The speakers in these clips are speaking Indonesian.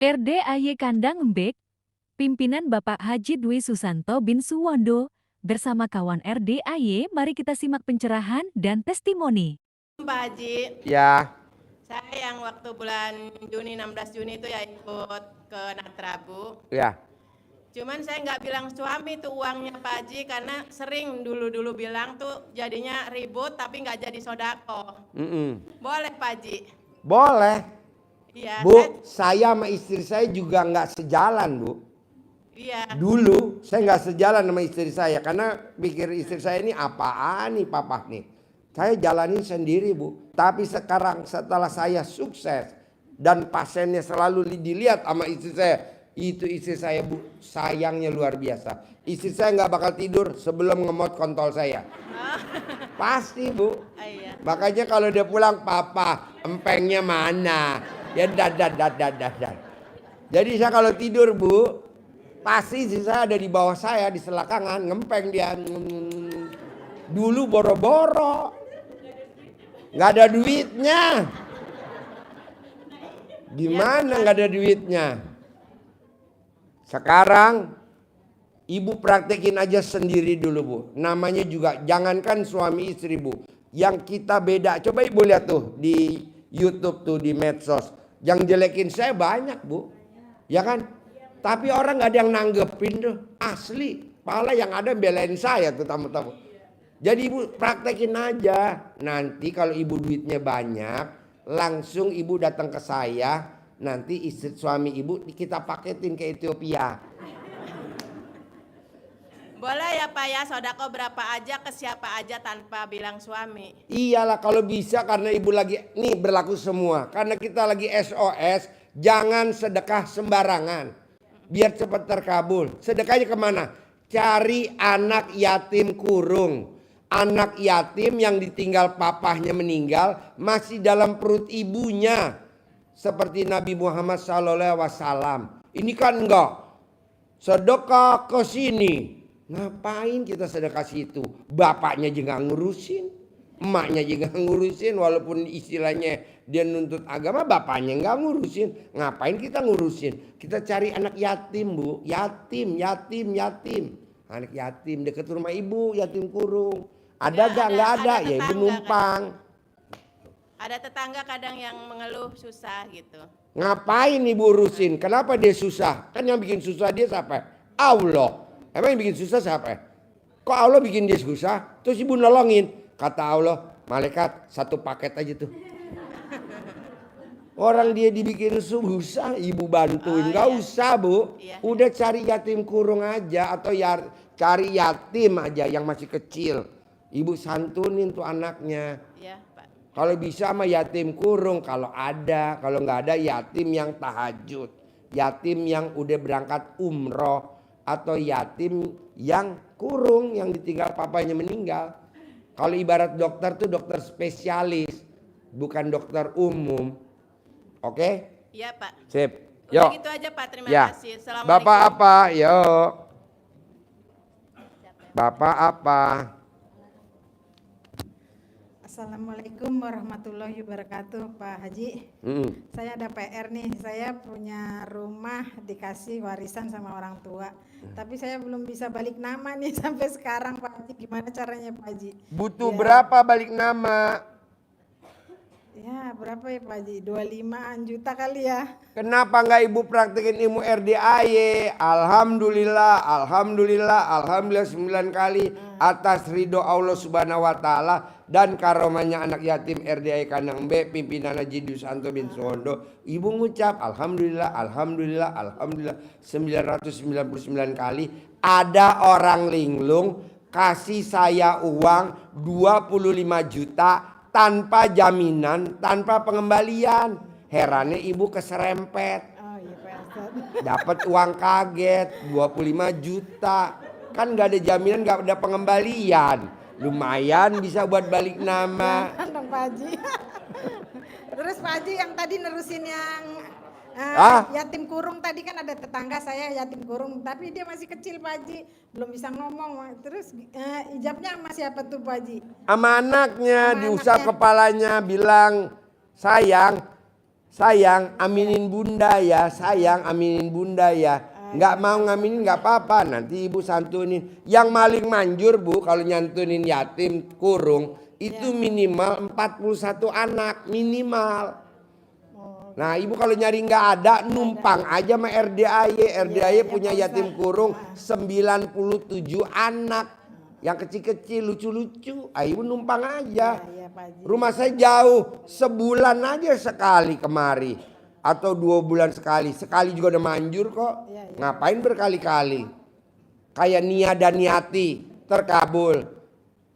RDAY Kandang Embek, pimpinan Bapak Haji Dwi Susanto bin Suwondo, bersama kawan RDAY, mari kita simak pencerahan dan testimoni. Pak Haji, Ya, saya yang waktu bulan Juni, 16 Juni itu ya ikut ke Natrabu. ya. Cuman saya nggak bilang suami tuh uangnya Pak Haji karena sering dulu bilang tuh jadinya ribut tapi nggak jadi sodako. Boleh Pak Haji? Boleh. Iya. Bu, saya sama istri saya juga nggak sejalan, Bu. Iya. Dulu saya nggak sejalan sama istri saya karena pikir istri saya ini apaan nih papa nih. Saya jalanin sendiri, Bu. Tapi sekarang setelah saya sukses dan pasiennya selalu dilihat sama istri saya, itu istri saya, Bu, sayangnya luar biasa. Istri saya nggak bakal tidur sebelum ngemot kontol saya. Pasti, Bu. Iya. Makanya kalau dia pulang, papa empengnya mana? Ya dad. Jadi saya kalau tidur, Bu, pasti istri saya ada di bawah saya di selakangan ngempeng dia. Dulu boro-boro, nggak ada duitnya. Gimana nggak ada duitnya? Sekarang ibu praktekin aja sendiri dulu, Bu. Namanya juga jangankan suami istri, Bu. Yang kita beda. Coba ibu lihat tuh di YouTube tuh, di medsos. Yang jelekin saya banyak, Bu. Ya kan? Tapi orang nggak ada yang nanggepin tuh. Asli. Malah yang ada belain saya tuh tamu-tamu. Jadi ibu praktekin aja. Nanti kalau ibu duitnya banyak, langsung ibu datang ke saya. Nanti istri suami ibu kita paketin ke Ethiopia. Boleh ya Pak ya, sodako berapa aja ke siapa aja tanpa bilang suami. Iyalah kalau bisa, karena ibu lagi, nih berlaku semua. Karena kita lagi SOS, jangan sedekah sembarangan. Biar cepat terkabul. Sedekahnya kemana? Cari anak yatim kurung. Anak yatim yang ditinggal papahnya meninggal, masih dalam perut ibunya. Seperti Nabi Muhammad SAW. Ini kan enggak. Sedekah ke sini. Ngapain kita sedekah situ? Bapaknya juga ngurusin, emaknya juga ngurusin, walaupun istilahnya dia nuntut agama, bapaknya nggak ngurusin. Ngapain kita ngurusin? Kita cari anak yatim, Bu. Yatim. Anak yatim dekat rumah ibu, yatim kurung. Ada gak? Nggak ada. Ya ibu numpang. Ada tetangga kadang yang mengeluh susah gitu. Ngapain ibu urusin? Kenapa dia susah? Kan yang bikin susah dia siapa? Allah. Emang yang bikin susah siapa? Kok Allah bikin dia susah? Terus ibu nolongin. Kata Allah, malaikat satu paket aja tuh. Orang dia dibikin susah, ibu bantuin. Gak usah, Bu. Udah cari yatim kurung aja. Atau cari yatim aja yang masih kecil. Ibu santunin tuh anaknya. Iya Pak. Kalau bisa sama yatim kurung. Kalau ada. Kalau nggak ada, yatim yang tahajud. Yatim yang udah berangkat umroh. Atau yatim yang kurung, yang ditinggal papanya meninggal. Kalau ibarat dokter tuh dokter spesialis, bukan dokter umum. Oke? Iya Pak. Sip. Udah Yuk. gitu aja Pak, terima Ya. kasih. Assalamualaikum. Bapak apa? Yuk. Bapak apa? Assalamualaikum warahmatullahi wabarakatuh, Pak Haji. Saya ada PR nih, saya punya rumah dikasih warisan sama orang tua. Tapi saya belum bisa balik nama nih sampai sekarang, Pak Haji. Gimana caranya, Pak Haji? Butuh berapa balik nama? Ya berapa ya Pak Haji? 25 juta kali ya. Kenapa nggak ibu praktekin ilmu RDAY? Alhamdulillah 9 kali atas ridho Allah Subhanahu Wa Taala dan karomanya anak yatim RDAY Kandang Embek pimpinan Haji Dwi Susanto bin Suwondo. Ibu ngucap Alhamdulillah 999 kali. Ada orang linglung kasih saya uang 25 juta tanpa jaminan, tanpa pengembalian. Herannya ibu keserempet. Oh iya Pak Ustadz. Dapat uang kaget 25 juta. Kan gak ada jaminan, gak ada pengembalian. Lumayan bisa buat balik nama. Jangan dong Pak Haji. Terus Pak Haji yang tadi nerusin yang yatim kurung tadi, kan ada tetangga saya yatim kurung, tapi dia masih kecil Pak Haji, belum bisa ngomong. Terus ijabnya masih apa tuh Pak Haji? Sama anaknya, diusap kepalanya, bilang sayang Sayang, aminin bunda ya, sayang, aminin bunda ya. Nggak mau ngaminin nggak apa-apa, nanti ibu santunin. Yang maling manjur bu, kalau nyantunin yatim kurung, itu minimal 41 anak, minimal. Nah ibu kalau nyari nggak ada, numpang aja sama RDAY. RDAY punya yatim kurung 97 anak. Yang kecil-kecil, lucu-lucu, ibu numpang aja. Rumah saya jauh, sebulan aja sekali kemari. Atau 2 bulan sekali. Sekali juga udah manjur kok. Ngapain berkali-kali. Kayak Nia Daniati terkabul.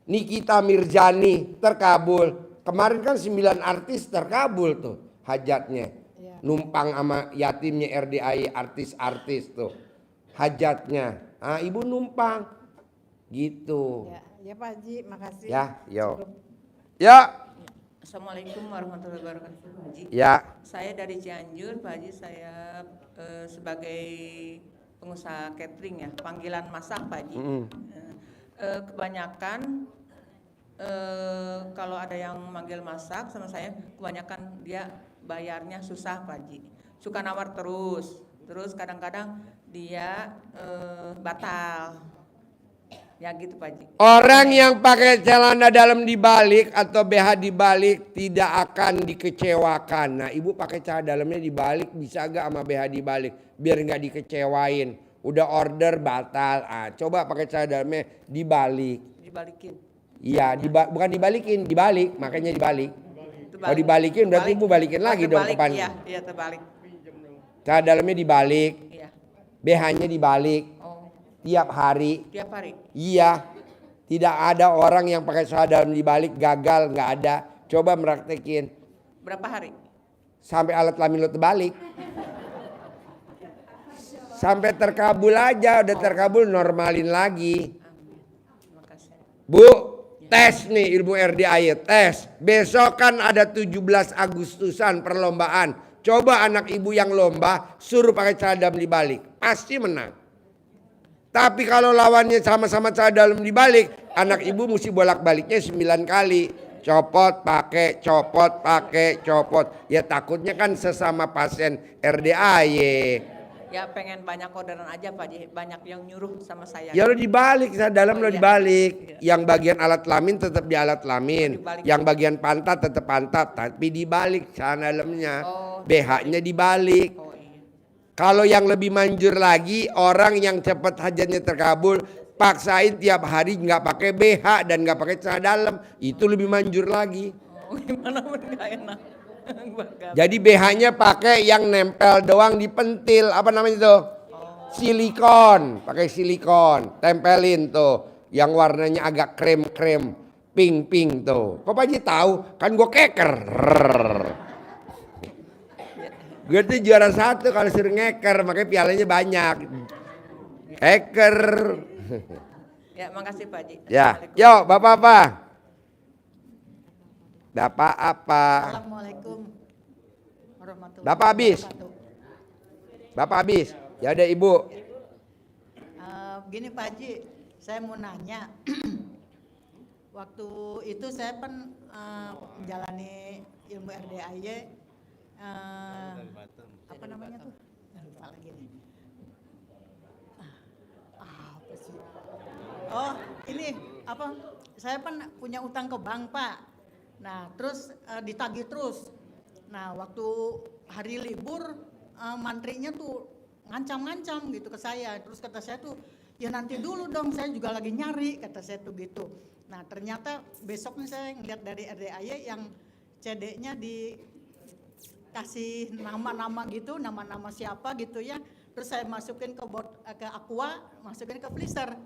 Nikita Mirzani terkabul. Kemarin kan 9 artis terkabul tuh hajatnya. Numpang sama yatimnya RDAI, artis-artis tuh hajatnya. Nah, ibu numpang. Gitu. Ya Pak Haji, makasih. Ya, yo. Ya. Assalamualaikum warahmatullahi wabarakatuh, Pak Haji. Ya. Saya dari Cianjur, Pak Haji. Saya sebagai pengusaha catering ya, panggilan masak, Pak Haji. Kebanyakan kalau ada yang manggil masak sama saya, kebanyakan dia bayarnya susah, Pak Haji. Suka nawar terus kadang-kadang dia batal. Ya gitu Pak Haji. Orang yang pakai celana dalam dibalik atau BH dibalik tidak akan dikecewakan. Nah ibu pakai celana dalamnya dibalik bisa gak sama BH dibalik biar gak dikecewain. Udah order batal. Coba pakai celana dalamnya dibalik. Dibalikin. Iya bukan dibalikin, dibalik makanya dibalik. Kalau dibalikin berarti ibu balikin lagi dong ke depannya. Iya terbalik. Celana dalamnya dibalik. Iya. BH-nya dibalik. Tiap hari. Tiap hari. Iya. Tidak ada orang yang pakai celana dalam dibalik gagal, nggak ada. Coba meraktekin. Berapa hari? Sampai alat kelamin lo terbalik. Sampai terkabul aja, udah terkabul normalin lagi. Terima kasih. Bu, tes nih ilmu RDAY, tes. Besok kan ada 17 Agustusan perlombaan. Coba anak ibu yang lomba suruh pakai celana dalam dibalik, pasti menang. Tapi kalau lawannya sama-sama celana dalam dibalik, anak ibu mesti bolak-baliknya 9 kali. Copot, pakai, copot, pakai, copot. Ya takutnya kan sesama pasien RDAY. Ya pengen banyak orderan aja Pak Haji, banyak yang nyuruh sama saya. Ya lo dibalik, celana dalam lo iya. dibalik. Yang bagian alat kelamin tetap di alat kelamin. Yang bagian pantat tetap pantat, tapi dibalik celana dalamnya. BH-nya dibalik. Kalau yang lebih manjur lagi, orang yang cepat hajatnya terkabul, paksain tiap hari nggak pakai BH dan nggak pakai celana dalam, itu lebih manjur lagi. Gimana pun nggak enak. Jadi BH-nya pakai yang nempel doang di pentil, apa namanya itu? Silikon, pakai silikon, tempelin tuh, yang warnanya agak krem-krem, pink-pink tuh. Kok Pak Haji tahu? Kan gue keker. Gue tuh juara 1 kalau suruh ngeker, makanya pialanya banyak. Hacker. Ya, makasih Pak Haji. Ya, yuk Bapak apa? Bapak apa? Assalamualaikum warahmatullahi Bapak habis. wabarakatuh. Bapak habis. Ya ada Ibu. Begini Pak Haji, saya mau nanya. Waktu itu saya kan menjalani ilmu RDAY. Apa namanya tuh? Lupa lagi nih. Apa sih? Oh, ini apa? Saya kan punya utang ke bank, Pak. Nah, terus ditagih terus. Nah, waktu hari libur mantrinya tuh ngancam-ngancam gitu ke saya. Terus kata saya tuh, ya nanti dulu dong, saya juga lagi nyari, kata saya tuh gitu. Nah, ternyata besoknya saya ngeliat dari RDAY yang CD-nya dikasih nama-nama gitu, nama-nama siapa gitu ya. Terus saya masukin ke Aqua, masukin ke freezer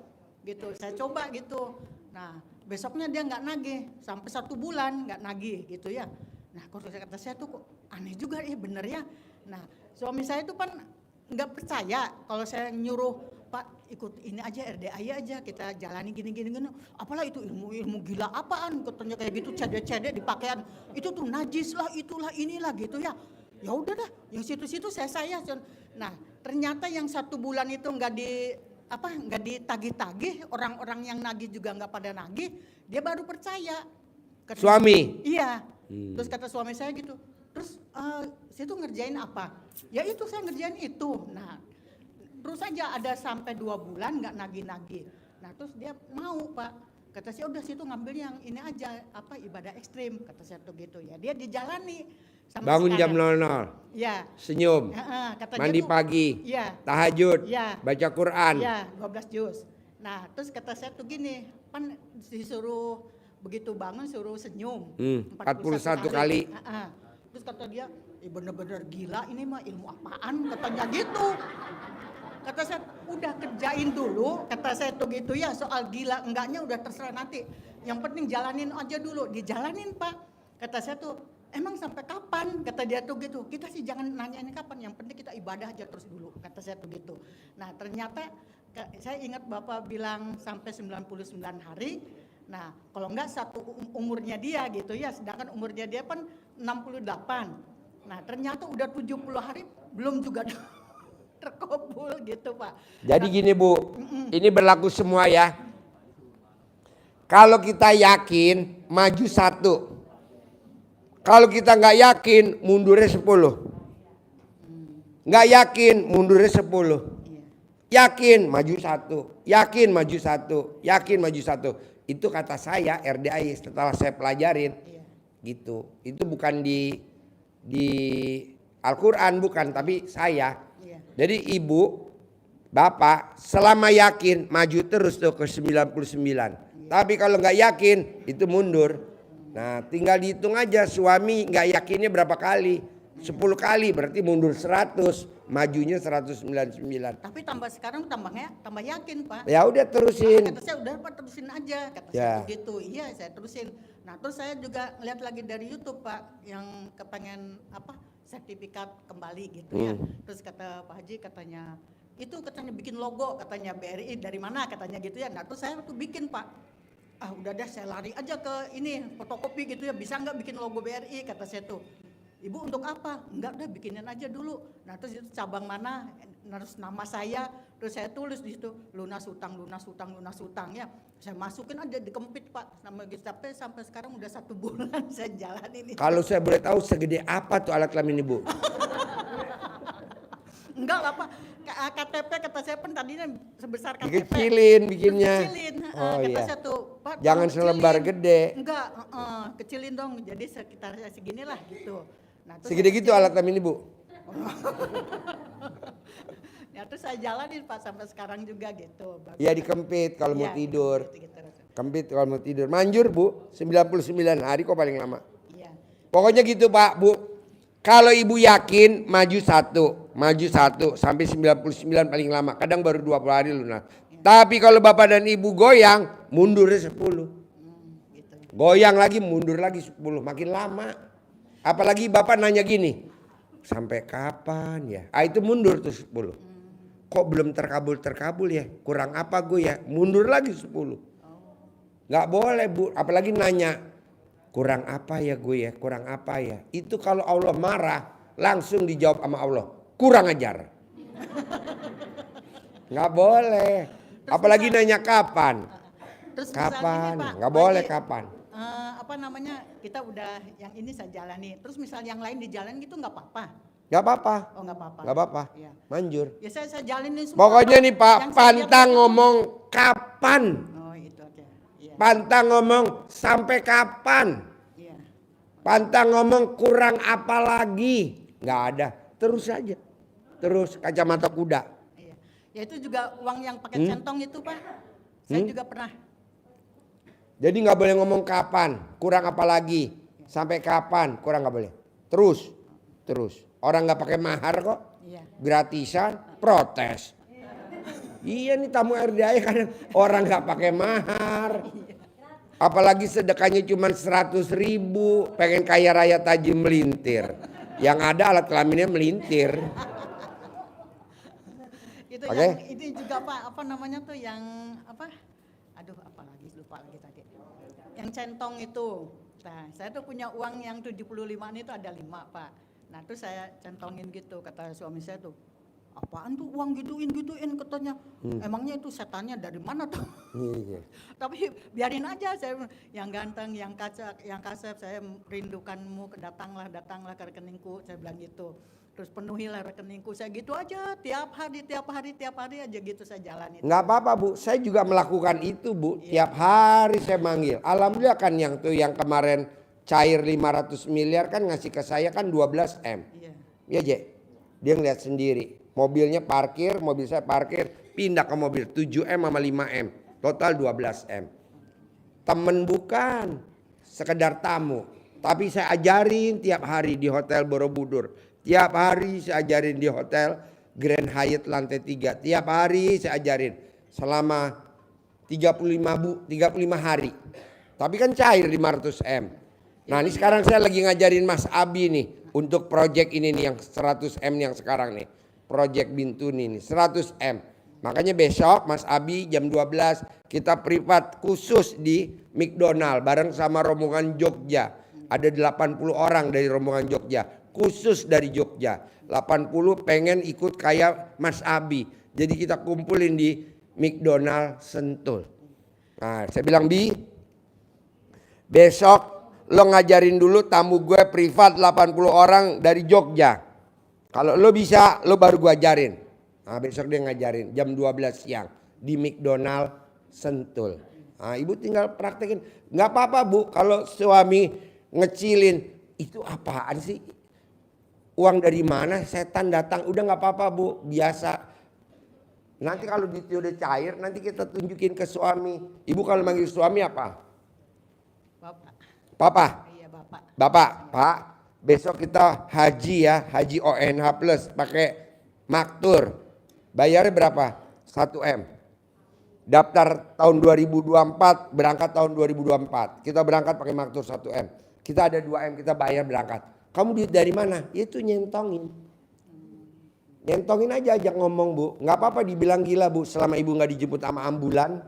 gitu. Saya coba gitu. Nah, besoknya dia nggak nagih sampai 1 bulan nggak nagih gitu ya. Nah, kalau kata saya tuh kok aneh juga ya, bener ya. Nah, suami saya tuh kan nggak percaya kalau saya nyuruh, Pak ikut ini aja RDAY aja, kita jalani gini. Apalah itu ilmu gila apaan? Katanya kayak gitu, cede dipakaian itu tuh najis lah, itulah inilah gitu ya. Ya udah dah, yang situ-situ saya. Nah, ternyata yang 1 bulan itu nggak ditagih-tagih, orang-orang yang nagih juga nggak pada nagih, dia baru percaya. Suami? Iya. Terus kata suami saya gitu, terus situ ngerjain apa? Ya itu saya ngerjain itu. Nah, terus aja ada sampai 2 bulan nggak nagih-nagih. Nah, terus dia mau Pak. Kata saya udah situ ngambil yang ini aja, apa ibadah ekstrim. Kata saya tuh gitu ya. Dia dijalani. Bangun jam 00. Ya. Senyum. Kata Mandi dia tuh, pagi. ya. Tahajud. Ya. Baca Quran. Ya, 12 juz. Nah, terus kata saya tuh gini, kan disuruh begitu bangun suruh senyum. 41 kali. Terus kata dia, bener-bener gila ini mah ilmu apaan? Katanya gitu. Kata saya, udah kerjain dulu. Kata saya tuh gitu ya, soal gila enggaknya udah terserah nanti. Yang penting jalanin aja dulu. Dijalanin Pak. Kata saya tuh, emang sampai kapan? Kata dia tuh gitu. Kita sih jangan nanyain kapan. Yang penting kita ibadah aja terus dulu. Kata saya tuh gitu. Nah ternyata saya ingat Bapak bilang sampai 99 hari. Nah kalau enggak satu umurnya dia gitu ya. Sedangkan umurnya dia kan 68. Nah ternyata udah 70 hari belum juga terkabul gitu Pak. Jadi gini Bu, ini berlaku semua ya. Kalau kita yakin maju 1. Kalau kita nggak yakin mundurnya 10. Nggak yakin mundurnya 10. Yakin maju 1. Yakin maju 1. Yakin maju 1. Itu kata saya RDAI setelah saya pelajarin. Gitu. Itu bukan di Al-Quran bukan, tapi saya. Jadi ibu, bapak selama yakin maju terus tuh ke 99. Tapi kalau nggak yakin itu mundur. Nah tinggal dihitung aja suami nggak yakinnya berapa kali. 10 kali berarti mundur 100, majunya 199. Tapi tambah sekarang tambah yakin Pak. Ya udah terusin. Kata saya udah Pak terusin aja. Kata Ya. saya begitu. Iya saya terusin. Nah terus saya juga lihat lagi dari YouTube Pak yang kepengen apa sertifikat kembali gitu ya. Terus kata Pak Haji katanya itu katanya bikin logo katanya BRI dari mana katanya gitu ya. Nah terus saya tuh bikin Pak. Udah deh saya lari aja ke ini fotokopi gitu ya. Bisa nggak bikin logo BRI kata saya tuh. Ibu untuk apa? Enggak udah bikinin aja dulu. Nah terus itu cabang mana? Terus nama saya. Terus saya tulis di situ lunas hutang ya. Saya masukin aja dikempit Pak. Sampai sekarang udah 1 bulan saya jalanin ini. Kalau saya boleh tahu segede apa tuh alat kelamin ibu? Enggak lah Pak. KTP kata saya pun tadinya sebesar KTP. Dikecilin bikinnya. Kecilin. Oh Kata iya. saya tuh Pak. Jangan selembar gede. Enggak. Kecilin dong. Jadi sekitar seginilah gitu. Nah, Segede gitu alat kelamin ibu? Ya terus saya jalanin Pak sampai sekarang juga gitu. Ya dikempit kalau mau tidur. Gitu. Kempit kalau mau tidur. Manjur Bu, 99 hari kok paling lama. Iya. Pokoknya gitu Pak, Bu. Kalau ibu yakin maju 1 sampai 99 paling lama. Kadang baru 20 hari lunas. Tapi kalau bapak dan ibu goyang, mundurnya 10. Gitu. Goyang lagi, mundur lagi 10. Makin lama. Apalagi bapak nanya gini, sampai kapan ya? Itu mundur tuh 10. Kok belum terkabul ya? Kurang apa gue ya? Mundur lagi 10. Gak boleh Bu, apalagi nanya, kurang apa ya gue ya? Kurang apa ya? Itu kalau Allah marah, langsung dijawab sama Allah, kurang ajar. Gak boleh. Apalagi nanya kapan? Terus Kapan? Gini, Pak, Gak boleh Haji, kapan? Kita udah yang ini saya jalani. Terus misal yang lain dijalan gitu nggak apa-apa? Gak apa-apa. Oh nggak apa-apa. Gak apa-apa. Iya. Manjur. Ya saya jalanin semua. Pokoknya nih Pak, Yang saya pantang lihat- ngomong kapan. Oh itu aja. Iya. Pantang ngomong sampai kapan. Iya. Pantang ngomong kurang apa lagi. Gak ada. Terus aja. Terus kacamata kuda. Iya. Ya itu juga uang yang pakai centong itu Pak. Saya juga pernah. Jadi gak boleh ngomong kapan. Kurang apa lagi. Sampai kapan. Kurang gak boleh. Terus. Orang gak pakai mahar kok. Iya. Gratisan. Protes. Iya nih tamu RDAI kan orang gak pakai mahar. Apalagi sedekahnya cuma 100.000. Pengen kaya raya tajam melintir. Yang ada alat kelaminnya melintir. Itu Oke. yang ini juga Pak, apa namanya tuh yang apa? Aduh, apa lagi lupa lagi tadi. Yang centong itu. Nah, saya tuh punya uang yang 75 itu ada 5, Pak. Nah, terus saya centongin gitu kata suami saya tuh. apaan tuh uang gituin katanya. Emangnya itu setannya dari mana tuh? Iya. Tapi biarin aja, saya yang ganteng, yang kasep, saya merindukanmu, datanglah ke rekeningku, saya bilang gitu. Terus penuhilah rekeningku, saya gitu aja, tiap hari aja gitu saya jalanin. Nggak apa-apa Bu, saya juga melakukan itu Bu. Tiap hari saya manggil. Alhamdulillah kan yang kemarin cair 500 miliar kan ngasih ke saya kan 12 M. Iya. Ya Je, dia ngeliat sendiri. Mobilnya parkir, mobil saya parkir, pindah ke mobil 7 M sama 5 M. Total 12 M. Temen bukan, sekedar tamu. Tapi saya ajarin tiap hari di Hotel Borobudur. Tiap hari saya ajarin di Hotel Grand Hyatt lantai 3. Tiap hari saya ajarin selama 35 hari. Tapi kan cair 500 M. Nah ini sekarang saya lagi ngajarin Mas Abi nih untuk project ini nih yang 100 M yang sekarang nih. Project Bintuni nih 100 M. Makanya besok Mas Abi jam 12 kita privat khusus di McDonald bareng sama rombongan Jogja. Ada 80 orang dari rombongan Jogja. Khusus dari Jogja. 80 pengen ikut kayak Mas Abi. Jadi kita kumpulin di McDonald Sentul. Nah saya bilang Bi, besok lo ngajarin dulu tamu gue privat 80 orang dari Jogja. Kalau lo bisa lo baru gue ajarin. Nah besok dia ngajarin jam 12 siang di McDonald Sentul. Nah ibu tinggal praktekin. Gak apa-apa Bu kalau suami ngecilin. Itu apaan sih? Uang dari mana? Setan datang. Udah gak apa-apa Bu, biasa. Nanti kalau itu udah cair, nanti kita tunjukin ke suami. Ibu kalau manggil suami apa? Bapak. Papa? Iya Bapak. Bapak, Pak. Besok kita haji ya, haji ONH plus pakai maktur. Bayarnya berapa? 1 M. Daftar tahun 2024, berangkat tahun 2024. Kita berangkat pakai maktur 1 M. Kita ada 2 M, kita bayar berangkat. Kamu duit dari mana? Itu nyentongin. Nyentongin aja ajak ngomong Bu. Gak apa-apa dibilang gila Bu selama ibu gak dijemput sama ambulan.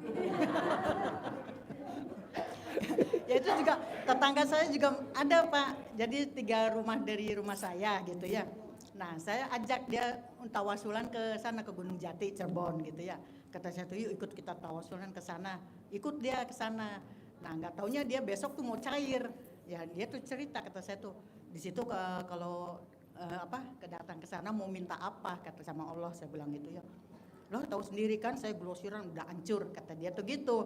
Ya itu juga tetangga saya juga ada Pak. Jadi 3 rumah dari rumah saya gitu ya. Nah saya ajak dia tawasulan ke sana ke Gunung Jati, Cirebon gitu ya. Kata saya tuh yuk ikut kita tawasulan ke sana. Ikut dia ke sana. Nah nggak taunya dia besok tuh mau cair. Ya dia tuh cerita kata saya tuh di situ kalau kedatang ke sana mau minta apa kata sama Allah saya bilang gitu ya. Lo tahu sendiri kan saya glosiran udah hancur kata dia tuh gitu.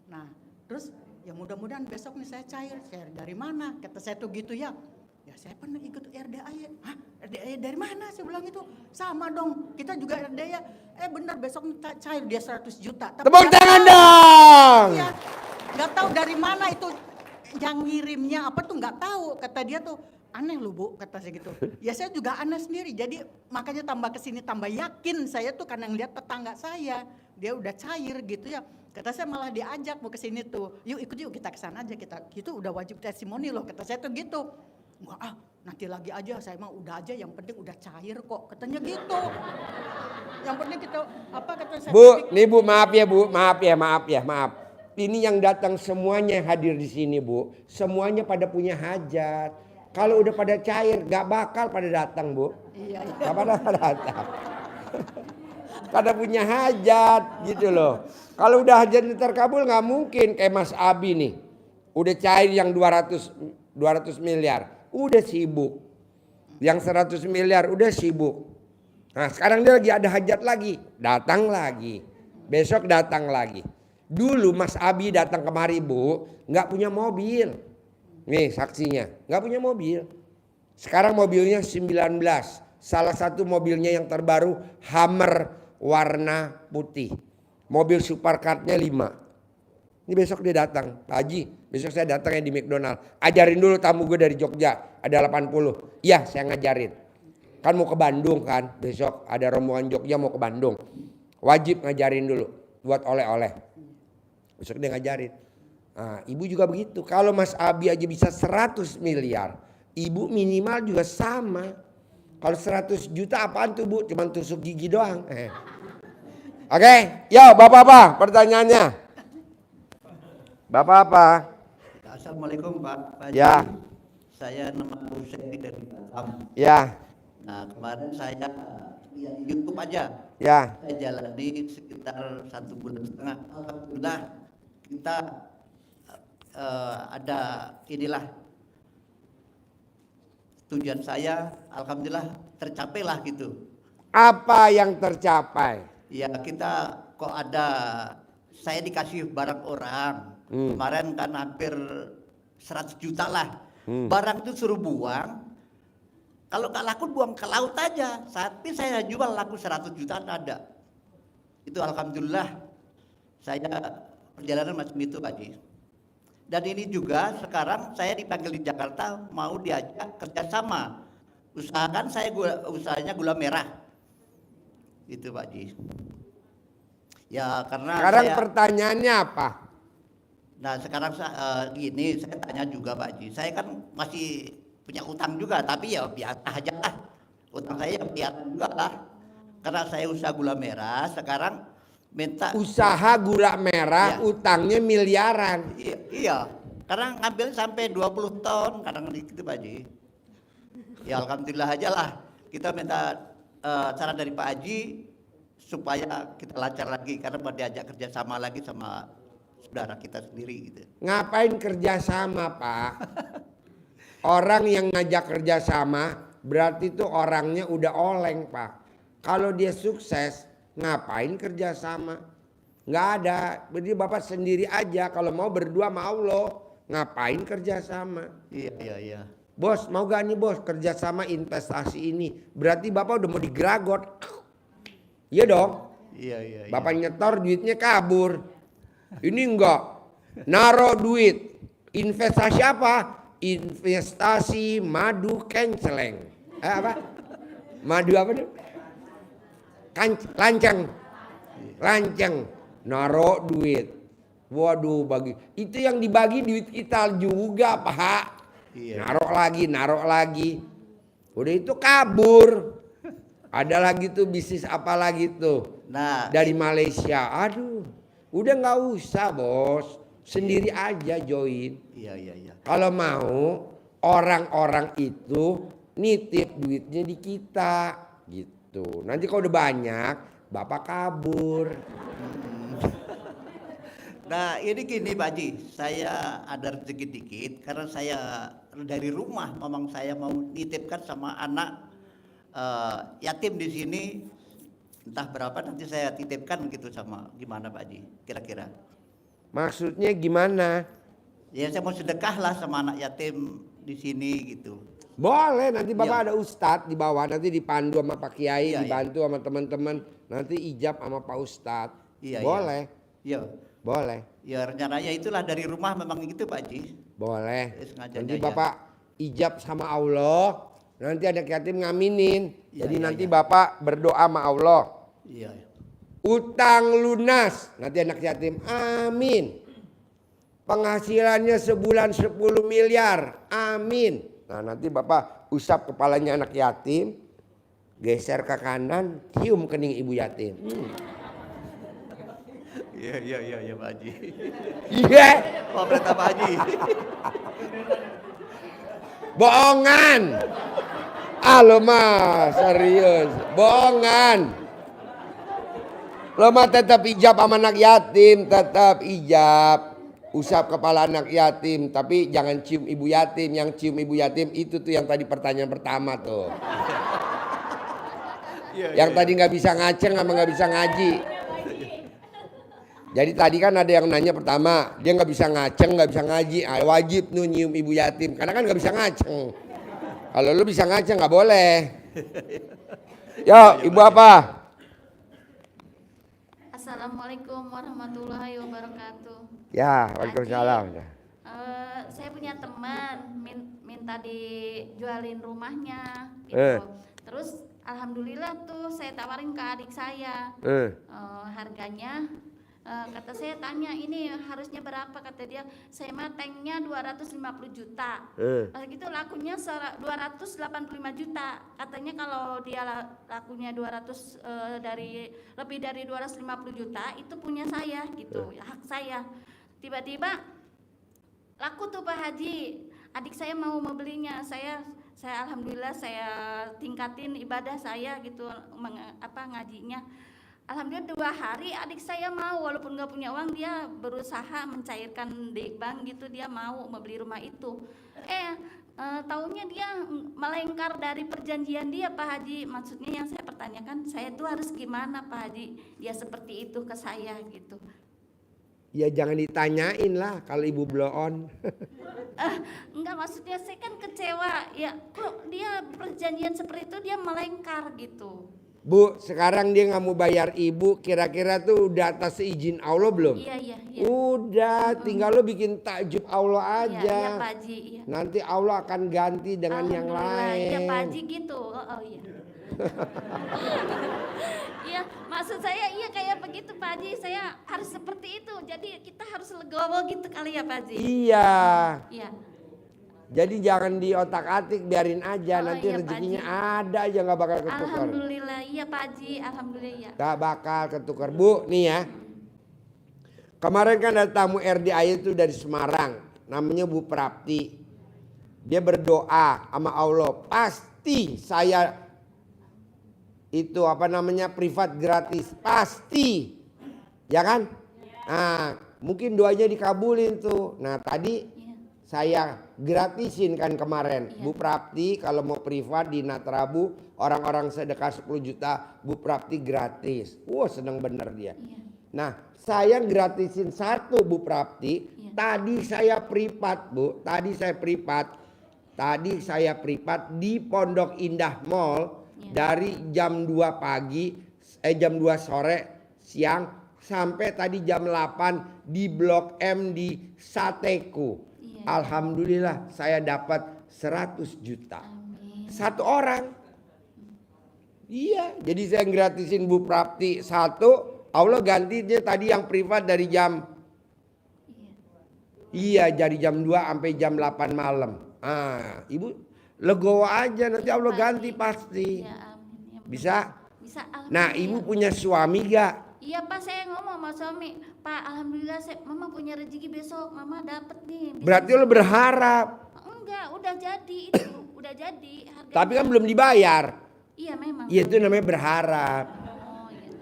Nah terus ya mudah-mudahan besok nih saya cair dari mana kata saya tuh gitu ya. Ya saya pernah ikut RDAY. Hah RDAY dari mana saya bilang itu. Sama dong kita juga RDAY. Bener besok cair dia 100 juta. Tepuk tangan dong. Iya, gak tahu dari mana itu yang ngirimnya apa tuh nggak tahu kata dia tuh aneh loh Bu kata saya gitu. Ya saya juga aneh sendiri jadi makanya tambah kesini tambah yakin saya tuh karena ngeliat tetangga saya dia udah cair gitu ya. Kata saya malah diajak mau kesini tuh yuk ikut yuk kita kesana aja kita itu udah wajib testimoni loh kata saya tuh gitu. Wah nanti lagi aja saya mah udah aja yang penting udah cair kok katanya gitu. Yang penting kita apa kata saya. Bu, nih Bu maaf ya. Ini yang datang semuanya hadir di sini Bu. Semuanya pada punya hajat. Kalau udah pada cair gak bakal pada datang Bu. Iya. Gak pada datang. Pada punya hajat gitu loh. Kalau udah hajat terkabul gak mungkin kayak Mas Abi nih. Udah cair yang 200 miliar. Udah sibuk. Yang 100 miliar udah sibuk. Nah sekarang dia lagi ada hajat lagi. Datang lagi. Besok datang lagi. Dulu Mas Abi datang kemari Bu, nggak punya mobil. Nih saksinya, nggak punya mobil. Sekarang mobilnya 19. Salah satu mobilnya yang terbaru Hummer warna putih. Mobil supercarnya 5. Ini besok dia datang, Pak Haji. Besok saya datang ya di McDonald. Ajarin dulu tamu gue dari Jogja, ada 80. Iya saya ngajarin. Kan mau ke Bandung kan, besok ada rombongan Jogja mau ke Bandung. Wajib ngajarin dulu buat oleh-oleh. Besok dia ngajarin. Nah, ibu juga begitu. Kalau Mas Abi aja bisa 100 miliar. Ibu minimal juga sama. Kalau 100 juta apaan tuh Bu? Cuman tusuk gigi doang. Oke, yo Bapak apa pertanyaannya? Bapak apa? Assalamualaikum Pak. Ya. Saya nama Hussein dari Batam. Ya. Nah kemarin saya Ya, di YouTube aja. Ya. Saya jalani sekitar 1,5 bulan. Alhamdulillah kita ada inilah tujuan saya. Alhamdulillah tercapailah gitu. Apa yang tercapai? Ya kita kok ada, saya dikasih barang orang. Kemarin kan hampir 100 juta lah. Barang itu suruh buang. Kalau nggak laku buang ke laut aja. Tapi saya jual laku 100 jutaan ada. Itu alhamdulillah saya perjalanan macam itu Pak Haji. Dan ini juga sekarang saya dipanggil di Jakarta mau diajak kerjasama. Usahakan saya usahanya gula merah. Itu Pak Haji. Ya karena Sekarang saya, pertanyaannya apa? nah sekarang gini saya tanya juga Pak Haji. Saya kan masih punya utang juga, tapi ya biasa aja lah. Utang saya ya biasa juga lah. Karena saya usaha gula merah, sekarang minta Usaha gula merah, Iya. utangnya miliaran. Iya, karena ngambil sampai 20 ton kadang gitu Pak Haji. Ya alhamdulillah aja lah. Kita minta saran dari Pak Haji supaya kita lancar lagi karena mau diajak kerjasama lagi sama saudara kita sendiri gitu. Ngapain kerjasama, Pak? Orang yang ngajak kerjasama berarti itu orangnya udah oleng, Pak. Kalau dia sukses, ngapain kerjasama? Nggak ada. Jadi Bapak sendiri aja. Kalau mau berdua sama Allah, ngapain kerjasama? Iya. Bos, mau gak nih bos kerjasama investasi ini? Berarti Bapak udah mau digeragot. Iya dong. Iya. Bapak nyetor duitnya kabur. Ini enggak. Naruh duit. Investasi apa? Investasi madu kenceleng. Apa? Madu apa tuh? Lanceng. Naruh duit. Waduh, bagi. Itu yang dibagi duit kita juga, Pak. Iya. Naruh lagi. Udah itu kabur. Ada lagi tuh bisnis apa lagi tuh? Nah, Dari Malaysia. Aduh, udah nggak usah bos, sendiri aja join. iya. Kalau mau orang-orang itu nitip duitnya di kita gitu. Nanti kalau udah banyak, Bapak kabur. Nah ini gini Pak Haji, saya ada rezeki dikit karena saya dari rumah memang saya mau nitipkan sama anak yatim di sini, entah berapa nanti saya titipkan gitu sama gimana Pak Haji kira-kira. Maksudnya gimana? Ya saya mau sedekah lah sama anak yatim di sini gitu. Boleh, nanti Bapak Iya. ada ustadz di bawah, nanti dipandu sama Pak Kiai, Iya. dibantu sama teman-teman, nanti ijab sama Pak Ustadz. Iya. Boleh, Iya. boleh, Ya rencananya itulah dari rumah memang gitu Pak Haji. boleh. Sengaja Nanti aja. Bapak ijab sama Allah, nanti ada yatim ngaminin. Iya, Jadi iya, nanti iya. Bapak berdoa sama Allah. Iya. Utang lunas, nanti anak yatim, amin. Penghasilannya sebulan 10 miliar, amin. Nah nanti Bapak usap kepalanya anak yatim, geser ke kanan, cium kening ibu yatim. Iya Pak Haji. Iya, Oh perintah Pak Haji. bohongan. Lo mah serius, bohongan. Lo mah tetap ijab sama anak yatim, tetap ijab. Usap kepala anak yatim, tapi jangan cium ibu yatim. Yang cium ibu yatim itu tuh yang tadi pertanyaan pertama tuh. Yang tadi nggak bisa ngaceng sama nggak bisa ngaji. Jadi tadi kan ada yang nanya pertama, dia nggak bisa ngaceng, nggak bisa ngaji, wajib tuh nyium ibu yatim, karena kan nggak bisa ngaceng. Kalau lu bisa ngaceng nggak boleh. Yo, ibu apa? Assalamualaikum warahmatullahi wabarakatuh. Ya, waalaikumsalam. Saya punya teman minta dijualin rumahnya gitu. Terus alhamdulillah tuh saya tawarin ke adik saya. Harganya kata saya tanya ini harusnya berapa, kata dia saya mah tanknya 250 juta. Pas gitu lakunya 285 juta. Katanya kalau dia lakunya 200 dari lebih dari 250 juta itu punya saya gitu, hak saya. Tiba-tiba laku tuh Pak Haji. Adik saya mau membelinya, saya saya alhamdulillah saya tingkatin ibadah saya gitu, ngajinya. Alhamdulillah 2 hari adik saya mau, walaupun nggak punya uang dia berusaha mencairkan di bank gitu, dia mau membeli rumah itu. Taunya dia melengkar dari perjanjian dia Pak Haji. Maksudnya yang saya pertanyakan, saya tuh harus gimana Pak Haji? Dia seperti itu ke saya gitu. Ya jangan ditanyain lah kalau ibu blow on. Enggak, maksudnya saya kan kecewa ya, kok dia perjanjian seperti itu dia melengkar gitu. Bu, sekarang dia nggak mau bayar ibu, kira-kira tuh udah atas izin Allah belum? Iya. Udah, tinggal lo bikin takjub Allah aja. Iya Pak Haji. Iya. Nanti Allah akan ganti dengan yang lain. Iya Pak Haji gitu. Iya. Iya, maksud saya iya kayak begitu Pak Haji, saya harus seperti itu. Jadi kita harus legowo gitu kali ya Pak Haji. Iya. Iya. Jadi jangan di otak-atik, biarin aja, nanti iya, Pak rezekinya Haji. ada aja nggak bakal ketukar. Alhamdulillah, iya Pak Haji, alhamdulillah ya. Gak bakal ketukar. Bu, nih ya. Kemarin kan ada tamu RDAY itu dari Semarang, namanya Bu Prapti. Dia berdoa sama Allah, pasti saya itu privat gratis, pasti. Ya kan? Nah, mungkin doanya dikabulin tuh. Nah, tadi saya gratisin kan kemarin. Bu Prapti kalau mau privat di Natrabu, orang-orang sedekah 10 juta, Bu Prapti gratis. Wah, seneng bener dia. Nah, saya gratisin 1 Bu Prapti. Tadi saya privat Bu, tadi saya privat di Pondok Indah Mall dari jam 2 sore siang sampai tadi jam 8 di Blok M di Sateku. Alhamdulillah saya dapat 100 juta. Amin. 1 orang. Iya, jadi saya gratisin Bu Prapti 1, Allah ganti dia tadi yang privat dari jam dari jam 2 sampai jam 8 malam. Ibu legowo aja, nanti Allah ganti pasti. Ya, amin. Bisa? Bisa. Nah, ibu punya suami gak? Iya Pak, saya ngomong sama suami, Pak alhamdulillah Mama punya rezeki besok, Mama dapet nih. Berarti lo berharap. Enggak, udah jadi itu, udah jadi. Harganya. Tapi kan belum dibayar. Iya memang. Iya, itu namanya berharap. Oh iya.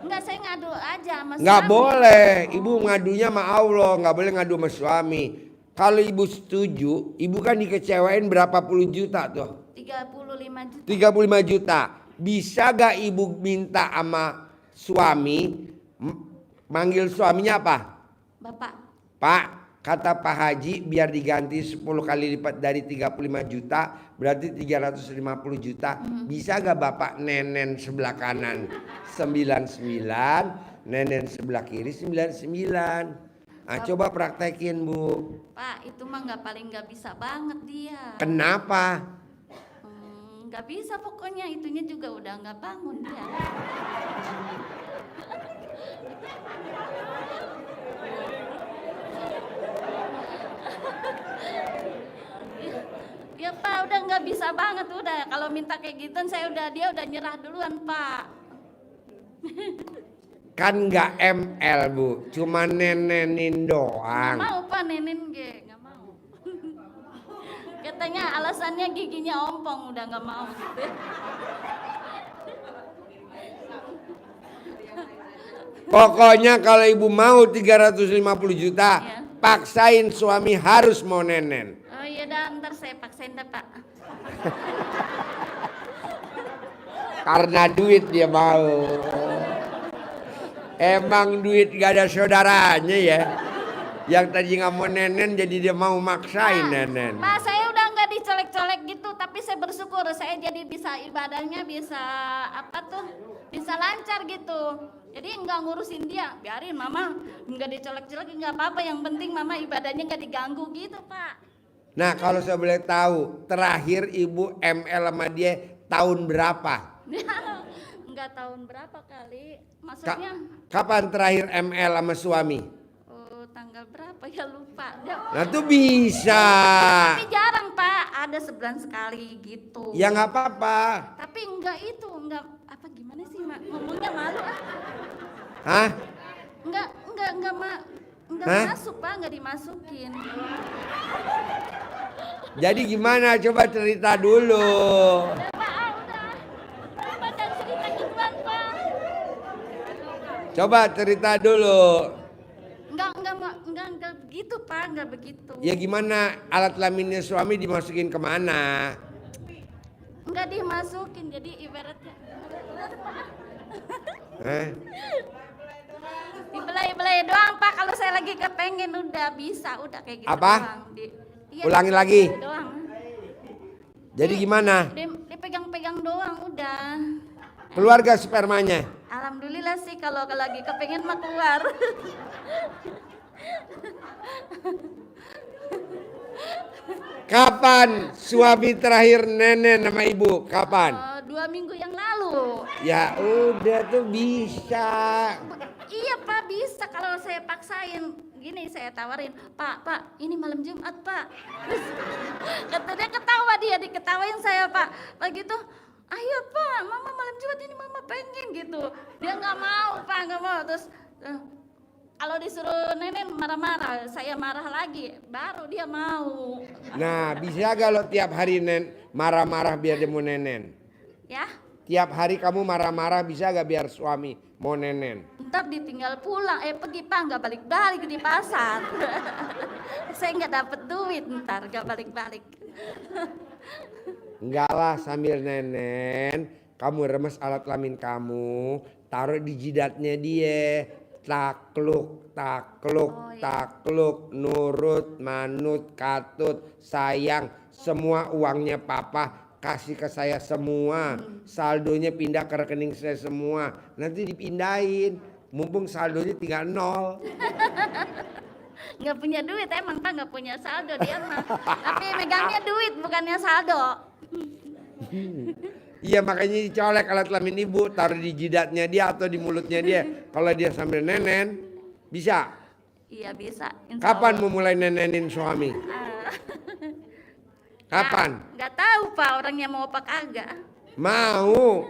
Enggak, saya ngadu aja sama Nggak suami. boleh, ibu ngadunya sama Allah, nggak boleh ngadu sama suami. Kalau ibu setuju, ibu kan dikecewain berapa puluh juta tuh? 35 juta. 35 juta. Bisa gak ibu minta sama suami, manggil suaminya apa? Bapak. Pak, kata Pak Haji biar diganti 10 kali lipat dari 35 juta, berarti 350 juta. Bisa gak Bapak nenen sebelah kanan 99, nenen sebelah kiri 99. Coba praktekin Bu. Pak, itu mah paling nggak bisa banget dia. Kenapa? Nggak bisa pokoknya, itunya juga udah nggak bangun dia. Ya Pak, udah nggak bisa banget udah. Kalau minta kayak gitu dia udah nyerah duluan Pak. Kan nggak ML Bu, cuma nenenin doang. Nggak mau Pak nenin nggak mau. Katanya alasannya giginya ompong, udah nggak mau gitu. Pokoknya kalau ibu mau 350 juta, paksain suami harus mau nenen. Oh iya dah, ntar saya paksain dah Pak. Karena duit dia mau. Emang duit gak ada saudaranya ya. Yang tadi nggak mau nenen jadi dia mau maksain nenen. Pak, saya udah nggak dicolek-colek gitu, tapi saya bersyukur saya jadi bisa ibadahnya bisa bisa lancar gitu. Jadi nggak ngurusin dia, biarin Mama nggak dicolek-colek nggak apa-apa. Yang penting Mama ibadahnya nggak diganggu gitu Pak. Nah kalau saya boleh tahu, terakhir ibu ML sama dia tahun berapa? Nggak tahun berapa kali, maksudnya. Kapan terakhir ML sama suami? Tanggal berapa ya lupa. Nah tuh bisa. Tapi jarang Pak, ada sebulan sekali gitu. Ya nggak apa-apa. Tapi enggak apa gimana sih ngomongnya malu ah. Hah? Enggak masuk Pak, enggak dimasukin. Jadi gimana? Coba cerita dulu. Coba cerita dulu. Enggak begitu Pak, enggak begitu. Ya gimana alat kelaminnya suami dimasukin kemana? Enggak dimasukin, jadi ibaratnya dibelai-belai doang Pak. Kalau saya lagi kepengen udah bisa, udah kayak gitu. Apa? Doang. Iya, Ulangi lagi. doang. Jadi gimana? Dipegang-pegang doang udah. Keluar gak spermanya? Alhamdulillah sih kalau lagi kepengen mah keluar. Kapan suami terakhir nenen sama ibu? Kapan? 2 minggu yang lalu. Ya udah tuh bisa. Iya Pak, bisa kalau saya paksain. Gini saya tawarin, Pak, ini malam Jumat Pak. Terus kata dia ketawa, dia diketawain saya Pak. Begitu, ayo Pak, Mama malam Jumat ini Mama pengen gitu. Dia nggak mau Pak, nggak mau. Terus kalau disuruh nenek marah-marah, saya marah lagi, baru dia mau. Nah bisa gak lo tiap hari marah-marah biar dia mau nenen? Ya, Tiap hari kamu marah-marah bisa gak biar suami mau nenen? ntar ditinggal pulang, pergi Pak, nggak balik-balik di pasar. Saya nggak dapet duit ntar, nggak balik-balik. Enggak lah, sambil nenen kamu remes alat kelamin kamu, taruh di jidatnya dia. Takluk, takluk, takluk, nurut, manut, katut, sayang, semua uangnya papa kasih ke saya semua. Saldonya pindah ke rekening saya semua. Nanti dipindahin, mumpung saldonya tinggal 0. Nggak punya duit emang Pak, nggak punya saldo dia mah. Tapi megangnya duit bukannya saldo. Iya makanya dicolek alat kelamin ibu, taruh di jidatnya dia atau di mulutnya dia. Kalau dia sambil nenen, bisa. Iya bisa. Insya Kapan Allah. mau mulai nenenin suami? Kapan? Nggak tahu Pak orangnya mau apa kagak. Mau.